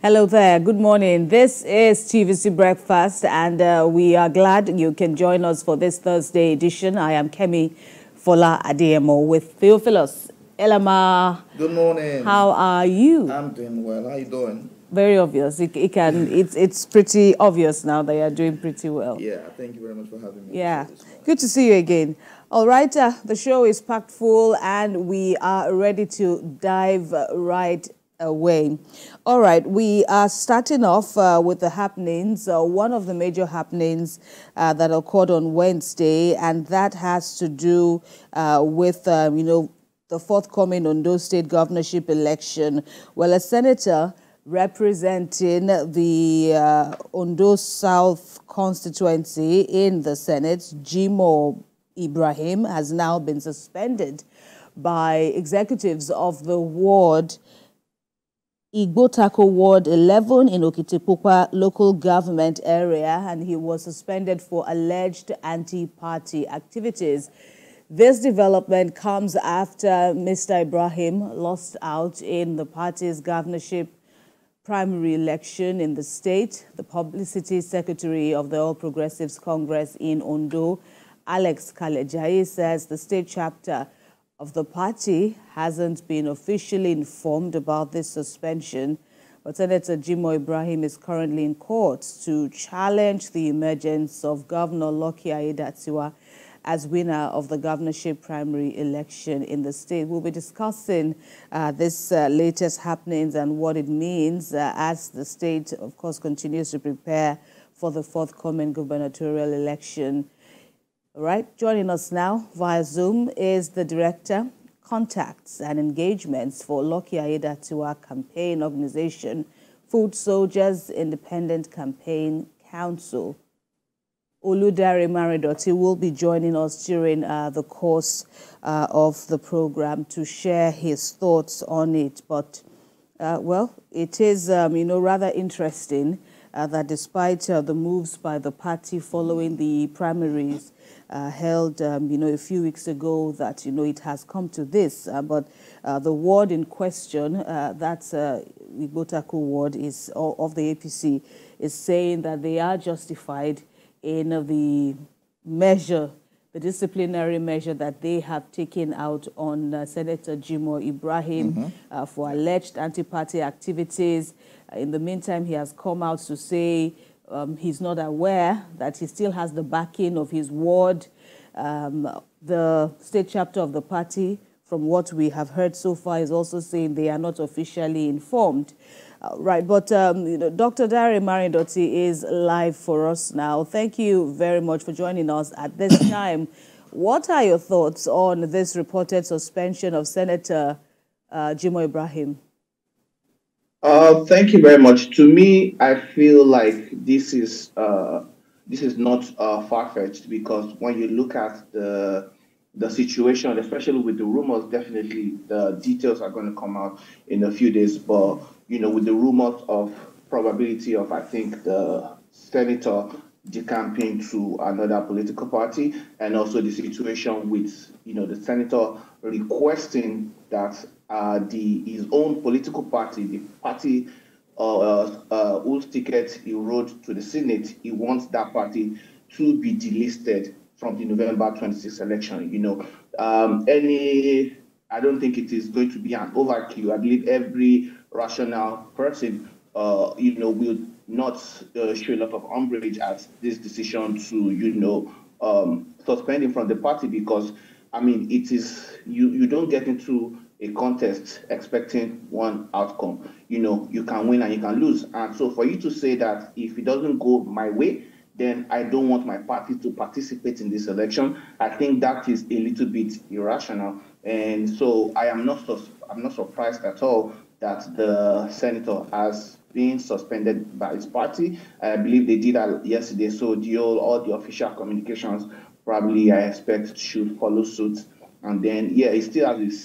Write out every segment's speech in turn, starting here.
Hello there. Good morning. This is TVC Breakfast, and we are glad you can join us for this Thursday edition. I am Kemi Fola Adeyemo with Theophilus Elama. Good morning. How are you? I'm doing well. How you doing? Very obvious. It's pretty obvious now that you're doing pretty well. Yeah. Thank you very much for having me. Yeah. Good to see you again. All right. The show is packed full, and we are ready to dive right away. All right, we are starting off with the happenings. One of the major happenings that occurred on Wednesday, and that has to do with, the forthcoming Ondo State governorship election. Well, a senator representing the Ondo South constituency in the Senate, Jimoh Ibrahim, has now been suspended by executives of the ward Igbotako Ward 11 in Okitipupa local government area, and he was suspended for alleged anti-party activities. This development comes after Mr. Ibrahim lost out in the party's governorship primary election in the state. The publicity secretary of the All Progressives Congress in Ondo, Alex Kalejaye, says the state chapter of the party hasn't been officially informed about this suspension, but Senator Jimoh Ibrahim is currently in court to challenge the emergence of Governor Lucky Aiyedatiwa as winner of the governorship primary election in the state. We'll be discussing this latest happenings and what it means as the state, of course, continues to prepare for the forthcoming gubernatorial election. All right, joining us now via Zoom is the Director, Contacts and Engagements for Lucky Aiyedatiwa campaign organization, Food Soldiers Independent Campaign Council. Oludare Maridoti will be joining us during the course of the program to share his thoughts on it. But, well, it is, rather interesting that despite the moves by the party following the primaries held, a few weeks ago, that, it has come to this. But the ward in question, that's Igbotako ward is of the APC, is saying that they are justified in the measure, the disciplinary measure that they have taken out on Senator Jimoh Ibrahim for alleged anti-party activities. In the meantime, he has come out to say he's not aware that he still has the backing of his ward. The state chapter of the party, from what we have heard so far, is also saying they are not officially informed. Right, but Dr. Dare Marindoti is live for us now. Thank you very much for joining us at this time. What are your thoughts on this reported suspension of Senator Jimoh Ibrahim? Thank you very much. To me, I feel like this is not far-fetched, because when you look at the situation, especially with the rumors, definitely the details are going to come out in a few days. But with the rumors of probability of, I think, the senator decamping to another political party, and also the situation with the senator requesting that his own political party, the party whose ticket he wrote to the Senate, he wants that party to be delisted from the November 26th election. I don't think it is going to be an overkill. I believe every rational person, will not show a lot of umbrage at this decision to, suspend him from the party, because, it is, you don't get into a contest expecting one outcome. You can win and you can lose. And so for you to say that if it doesn't go my way, then I don't want my party to participate in this election, I think that is a little bit irrational. And so I'm not surprised at all that the senator has been suspended by his party. I believe they did that yesterday. So all the official communications probably, I expect, should follow suit. And then, he still has his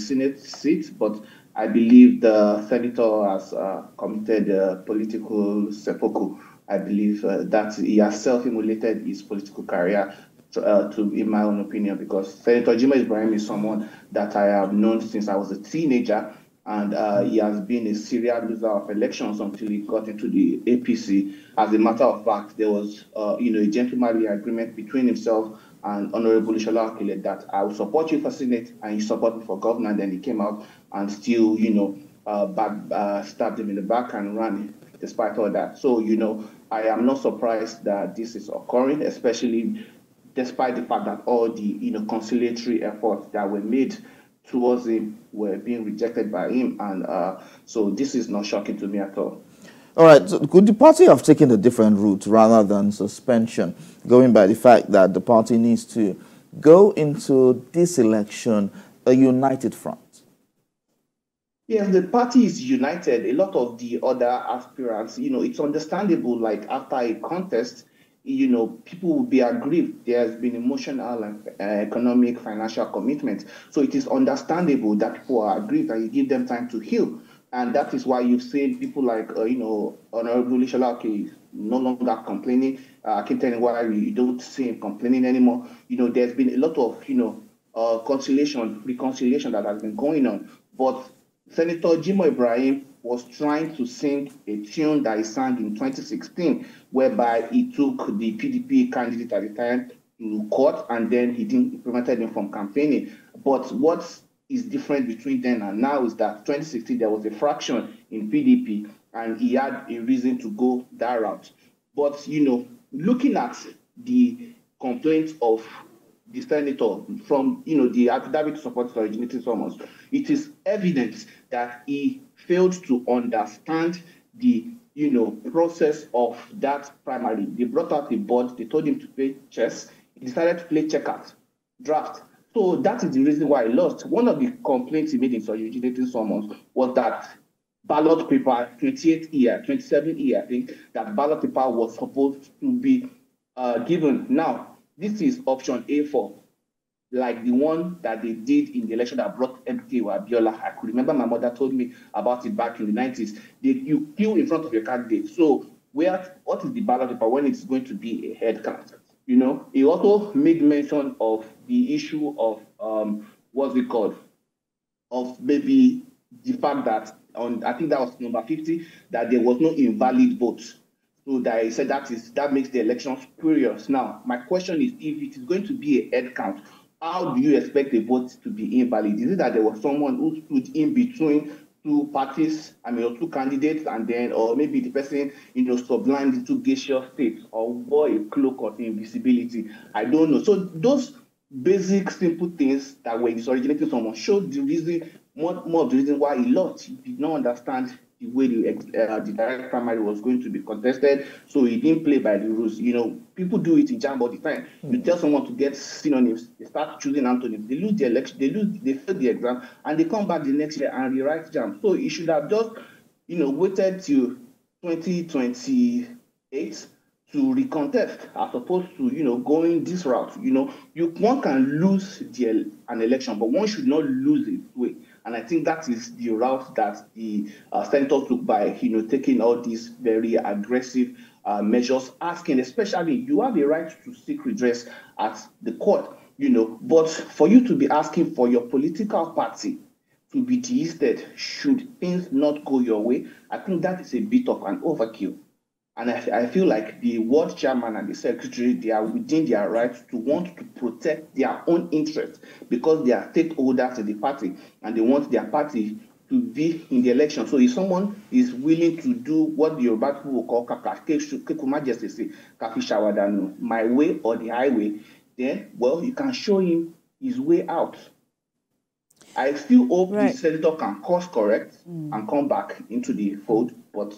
Senate seat, but I believe the senator has committed political seppuku. I believe that he has self-immolated his political career, in my own opinion, because Senator Jimoh Ibrahim is someone that I have known since I was a teenager, and he has been a serial loser of elections until he got into the APC. As a matter of fact, there was, a gentlemanly agreement between himself and Honorable Ishola Okile that I will support you for Senate and you support me for governor. And then he came out and still, stabbed him in the back and ran despite all that. So, I am not surprised that this is occurring, especially despite the fact that all the, conciliatory efforts that were made towards him were being rejected by him. And so this is not shocking to me at all. All right. So could the party have taken a different route rather than suspension, going by the fact that the party needs to go into this election a united front? Yes, the party is united. A lot of the other aspirants, it's understandable, like after a contest, people will be aggrieved. There's been emotional and economic, financial commitment. So it is understandable that people are aggrieved and you give them time to heal. And that is why you've seen people like, Honorable Ishola Okile no longer complaining. I keep telling why you don't see him complaining anymore. There's been a lot of, reconciliation that has been going on. But Senator Jimoh Ibrahim was trying to sing a tune that he sang in 2016, whereby he took the PDP candidate at the time to court and then he prevented him from campaigning. But what is different between then and now is that 2016 there was a fraction in PDP and he had a reason to go that route. But, looking at the complaints of the senator from, the affidavit support originating summons, it is evident that he failed to understand the, process of that primary. They brought out a board, they told him to play chess, he decided to play checkers, draft. So that is the reason why he lost. One of the complaints he made in originating summons was that ballot paper, 27E, I think, that ballot paper was supposed to be given. Now, this is option A4, like the one that they did in the election that brought MK Abiola. I could remember my mother told me about it back in the 90s. You queue in front of your candidate. So what is the ballot paper when it's going to be a head count? He also made mention of the issue of of maybe the fact that I think that was number 50, that there was no invalid vote. So that he said that makes the election spurious. Now, my question is, if it is going to be a head count, how do you expect the vote to be invalid? Is it that there was someone who stood in between two parties, or two candidates, and then, or maybe the person, sublimed into gaseous state or wore a cloak of invisibility? I don't know. So those basic, simple things that were originating someone showed the reason, more of the reason why he lost. He did not understand the way the direct primary was going to be contested, so he didn't play by the rules. People do it in JAMB all the time. You tell someone to get synonyms, they start choosing antonyms, they lose the election, they fail the exam, and they come back the next year and rewrite JAMB. So he should have just, waited till 2028 to recontest, as opposed to, going this route. One can lose an election, but one should not lose its way. And I think that is the route that the senator took by, taking all these very aggressive measures, asking, especially, you have a right to seek redress at the court, but for you to be asking for your political party to be delisted should things not go your way, I think that is a bit of an overkill. And I feel like the ward chairman and the secretary, they are within their rights to want to protect their own interests because they are stakeholders in the party and they want their party to be in the election. So if someone is willing to do what the Yoruba people will call my way or the highway, then, well, you can show him his way out. I still hope the senator can course correct and come back into the fold, but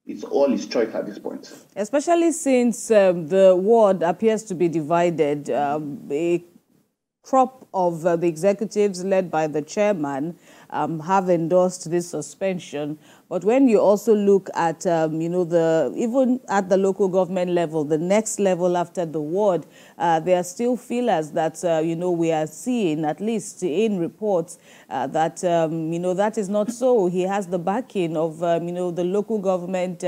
it's all his choice at this point. Especially since the ward appears to be divided. A crop of the executives led by the chairman have endorsed this suspension. But when you also look at, even at the local government level, the next level after the ward, there are still feelers that, we are seeing, at least in reports, that, that is not so. He has the backing of, the local government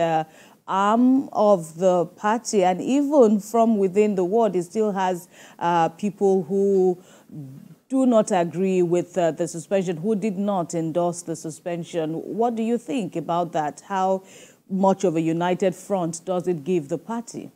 arm of the party, and even from within the ward, it still has people who do not agree with the suspension, who did not endorse the suspension. What do you think about that? How much of a united front does it give the party?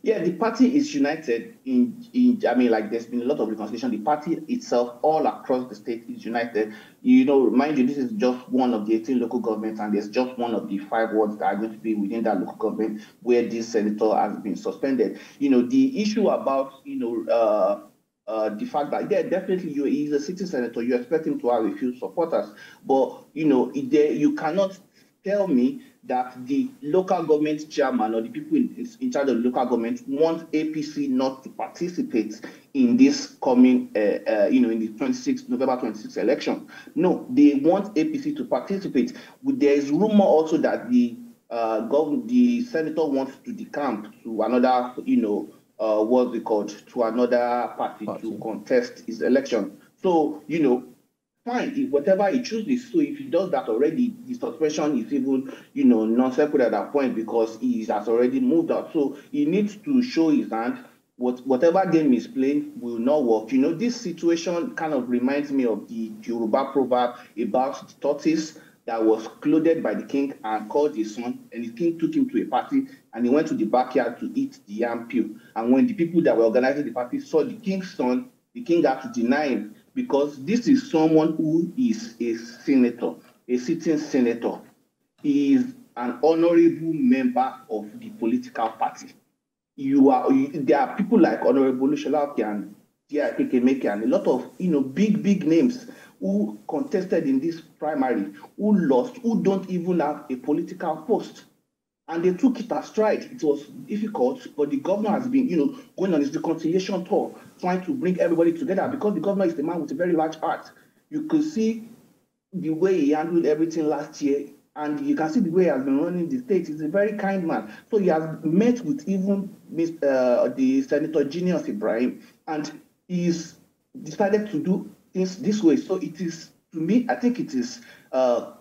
Yeah, the party is united I mean, like, there's been a lot of reconciliation. The party itself, all across the state, is united. You know, mind you, this is just one of the 18 local governments, and there's just one of the 5 wards that are going to be within that local government where this senator has been suspended. You know, the issue about, the fact that, yeah, definitely he's a sitting senator, you expect him to have a few supporters, but, you know, you cannot tell me that the local government chairman or the people in charge of the local government want APC not to participate in this coming, in the November 26th election. No, they want APC to participate. There is rumor also that the senator wants to decamp to another, what's it called, to another party to contest his election. So, fine, whatever he chooses. So if he does that already, the suspension is even, non-sequitur at that point, because he has already moved out. So he needs to show his hand. Whatever game he's playing will not work. This situation kind of reminds me of the Yoruba proverb about the tortoise that was clothed by the king and called his son, and the king took him to a party, and he went to the backyard to eat the yam peel. And when the people that were organizing the party saw the king's son, the king had to deny him, because this is someone who is a senator, a sitting senator. He is an honorable member of the political party. There are people like Honorable Lushalaki and Kekemeke and a lot of big names who contested in this primary, who lost, who don't even have a political post. And they took it as stride. It was difficult, but the governor has been, going on his reconciliation tour, trying to bring everybody together, because the governor is the man with a very large heart. You could see the way he handled everything last year, and you can see the way he has been running the state. He's a very kind man. So he has met with even the Senator Jimoh Ibrahim, and he's decided to do things this way. So it is, to me, I think it is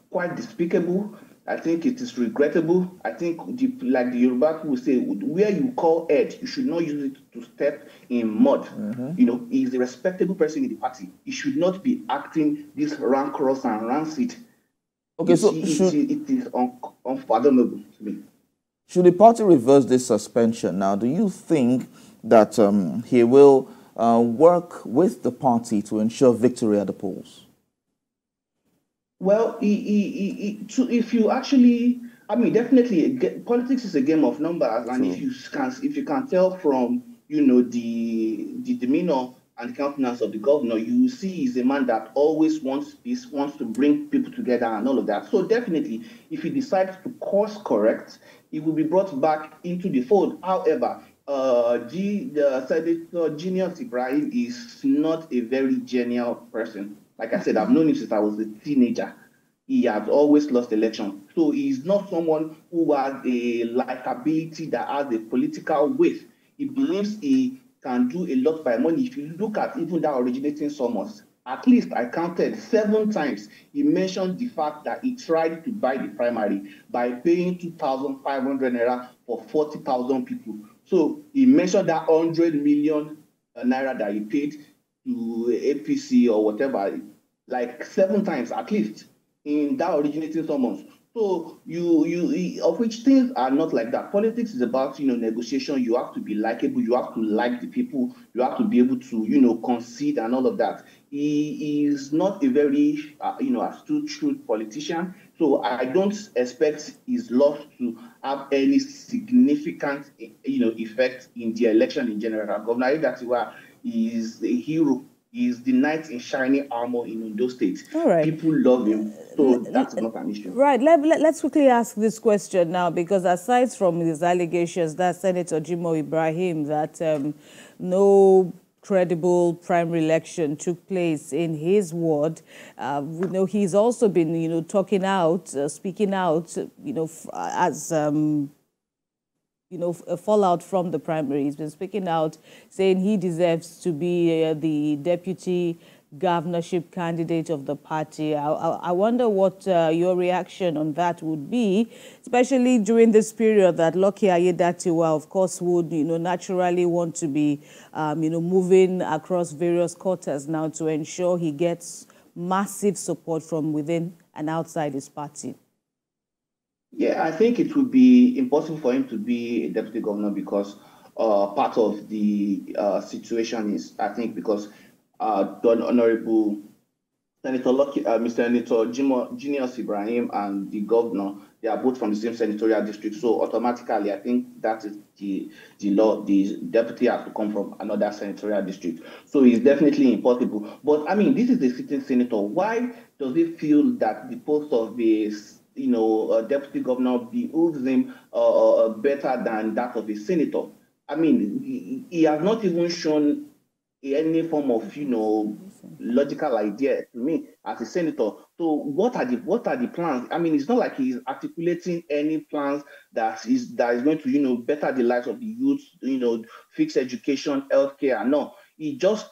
quite despicable. I think it is regrettable. I think, like the Yoruba people say, where you call head, you should not use it to step in mud. Mm-hmm. He's a respectable person in the party. He should not be acting this rancorous and rancid. Okay, so it is unfathomable to me. Should the party reverse this suspension now? Do you think that he will work with the party to ensure victory at the polls? Well, if you actually, I mean, definitely, politics is a game of numbers, and if you can tell from the demeanor and countenance of the governor, you see he's a man that always wants peace, wants to bring people together, and all of that. So definitely, if he decides to course correct, he will be brought back into the fold. However, the Senator Jimoh Ibrahim is not a very genial person. Like I said, I've known him since I was a teenager. He has always lost elections. So he's not someone who has a likability, that has a political weight. He believes he can do a lot by money. If you look at even that originating summons, at least I counted 7 times he mentioned the fact that he tried to buy the primary by paying 2,500 naira for 40,000 people. So he mentioned that 100 million naira that he paid to APC or whatever, like 7 times at least in that originating summons. So of which things are not like that. Politics is about negotiation. You have to be likable. You have to like the people. You have to be able to concede and all of that. He is not a very astute, shrewd politician. So I don't expect his loss to have any significant effect in the election in general. Governor Igbotako is a hero. He is the knight in shining armor in Ondo State. All right. People love him, so that's not an issue. Right. Let's quickly ask this question now, because aside from his allegations that Senator Jimoh Ibrahim, that no credible primary election took place in his ward, he's also been, talking out, speaking out, as a fallout from the primary. He's been speaking out, saying he deserves to be the deputy governorship candidate of the party. I wonder what your reaction on that would be, especially during this period that Lucky Aiyedatiwa, of course, would naturally want to be moving across various quarters now to ensure he gets massive support from within and outside his party. Yeah, I think it would be impossible for him to be a deputy governor because part of the situation is, I think, because the Honorable Senator Mr. Senator Jimoh Ibrahim and the governor, they are both from the same senatorial district. So automatically, I think that is the law. The deputy has to come from another senatorial district. So it's definitely impossible. But I mean, this is the sitting senator. Why does he feel that the post of a deputy governor behooves him better than that of a senator? I mean, he has not even shown any form of logical idea to me as a senator. So what are the plans? I mean, it's not like he's articulating any plans that is going to better the lives of the youth, fix education, healthcare. No, he just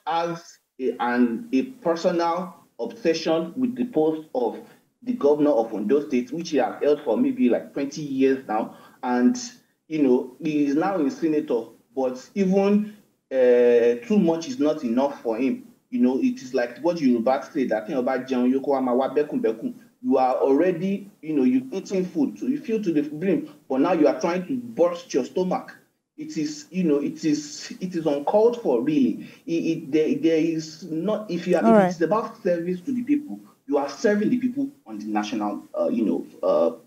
has a personal obsession with the post of the governor of Ondo State, which he has held for maybe like 20 years now, and he is now a senator, but even too much is not enough for him. It is like what Yoruba say, that thing about you are already, you're eating food, so you feel to the brim, but now you are trying to burst your stomach. It is, it is uncalled for, really. There is not, if it's about service to the people, you are serving the people on the national,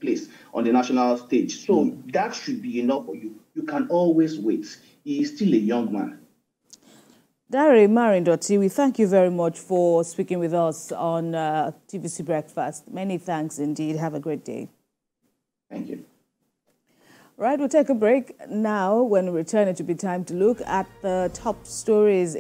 place, on the national stage. So that should be enough for you. You can always wait. He is still a young man. Dare Marindoti, we thank you very much for speaking with us on TVC Breakfast. Many thanks indeed. Have a great day. Thank you. Right, we'll take a break now. When we return, it will be time to look at the top stories